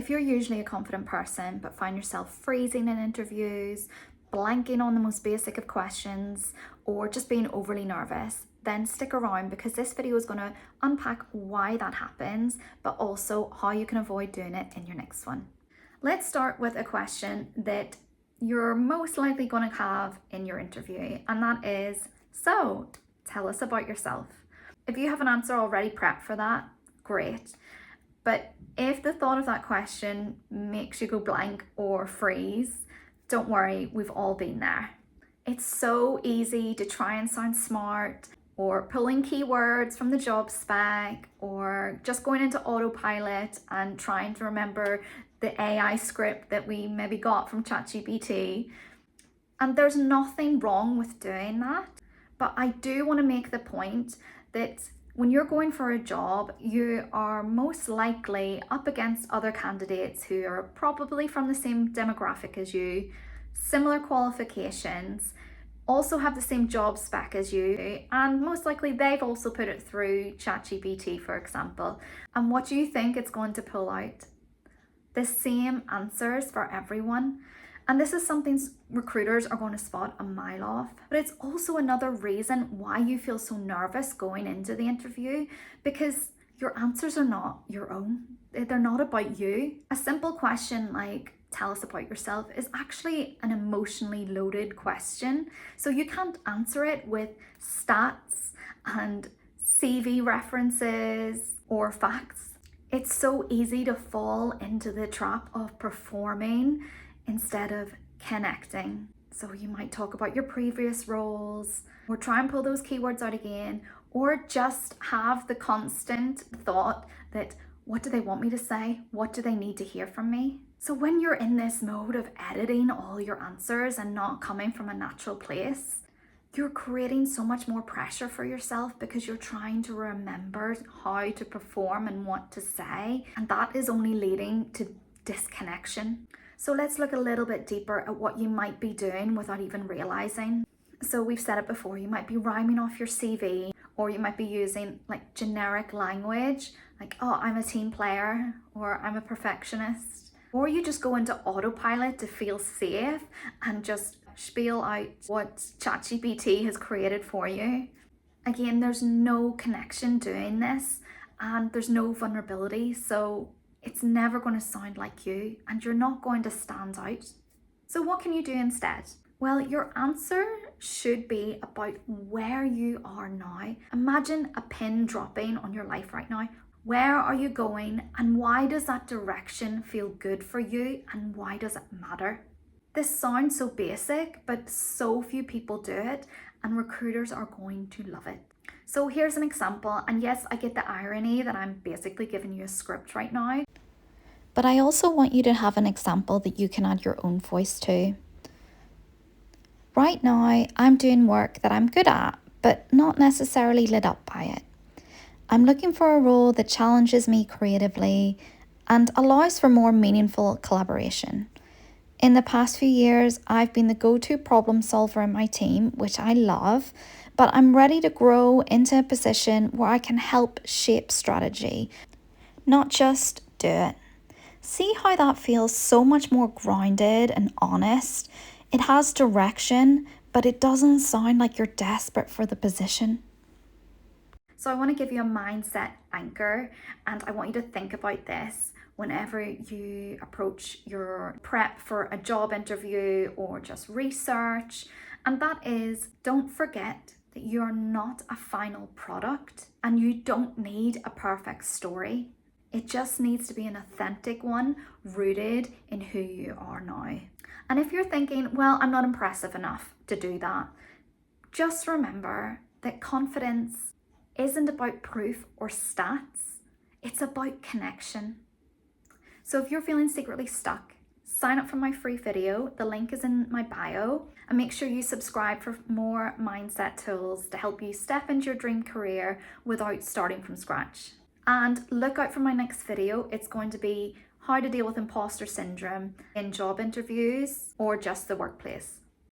If you're usually a confident person but find yourself freezing in interviews, blanking on the most basic of questions, or just being overly nervous, then stick around because this video is going to unpack why that happens, but also how you can avoid doing it in your next one. Let's start with a question that you're most likely going to have in your interview, and that is, so tell us about yourself. If you have an answer already prepped for that, great. But if the thought of that question makes you go blank or freeze, don't worry, we've all been there. It's so easy to try and sound smart, or pulling keywords from the job spec, or just going into autopilot and trying to remember the AI script that we maybe got from ChatGPT. And there's nothing wrong with doing that. But I do want to make the point that when you're going for a job, you are most likely up against other candidates who are probably from the same demographic as you, similar qualifications, also have the same job spec as you, and most likely they've also put it through ChatGPT, for example. And what do you think it's going to pull out? The same answers for everyone. And this is something recruiters are going to spot a mile off. But it's also another reason why you feel so nervous going into the interview, because your answers are not your own. They're not about you. A simple question like, tell us about yourself, is actually an emotionally loaded question. So you can't answer it with stats and CV references or facts. It's so easy to fall into the trap of performing instead of connecting. So you might talk about your previous roles, or try and pull those keywords out again, or just have the constant thought that, what do they want me to say? What do they need to hear from me? So when you're in this mode of editing all your answers and not coming from a natural place, you're creating so much more pressure for yourself because you're trying to remember how to perform and what to say. And that is only leading to disconnection. So let's look a little bit deeper at what you might be doing without even realizing. So we've said it before, you might be rhyming off your CV, or you might be using like generic language, like, oh, I'm a team player, or I'm a perfectionist. Or you just go into autopilot to feel safe and just spiel out what ChatGPT has created for you. Again, there's no connection doing this, and there's no vulnerability, so it's never going to sound like you, and you're not going to stand out. So what can you do instead? Well, your answer should be about where you are now. Imagine a pin dropping on your life right now. Where are you going, and why does that direction feel good for you, and why does it matter? This sounds so basic, but so few people do it, and recruiters are going to love it. So here's an example, and yes, I get the irony that I'm basically giving you a script right now. But I also want you to have an example that you can add your own voice to. Right now, I'm doing work that I'm good at, but not necessarily lit up by it. I'm looking for a role that challenges me creatively and allows for more meaningful collaboration. In the past few years, I've been the go-to problem solver in my team, which I love, but I'm ready to grow into a position where I can help shape strategy, not just do it. See how that feels so much more grounded and honest? It has direction, but it doesn't sound like you're desperate for the position. So I want to give you a mindset anchor, and I want you to think about this whenever you approach your prep for a job interview or just research. And that is, don't forget that you're not a final product and you don't need a perfect story. It just needs to be an authentic one rooted in who you are now. And if you're thinking, well, I'm not impressive enough to do that, just remember that confidence isn't about proof or stats. It's about connection. So if you're feeling secretly stuck, sign up for my free video. The link is in my bio, and make sure you subscribe for more mindset tools to help you step into your dream career without starting from scratch. And look out for my next video. It's going to be how to deal with imposter syndrome in job interviews or just the workplace.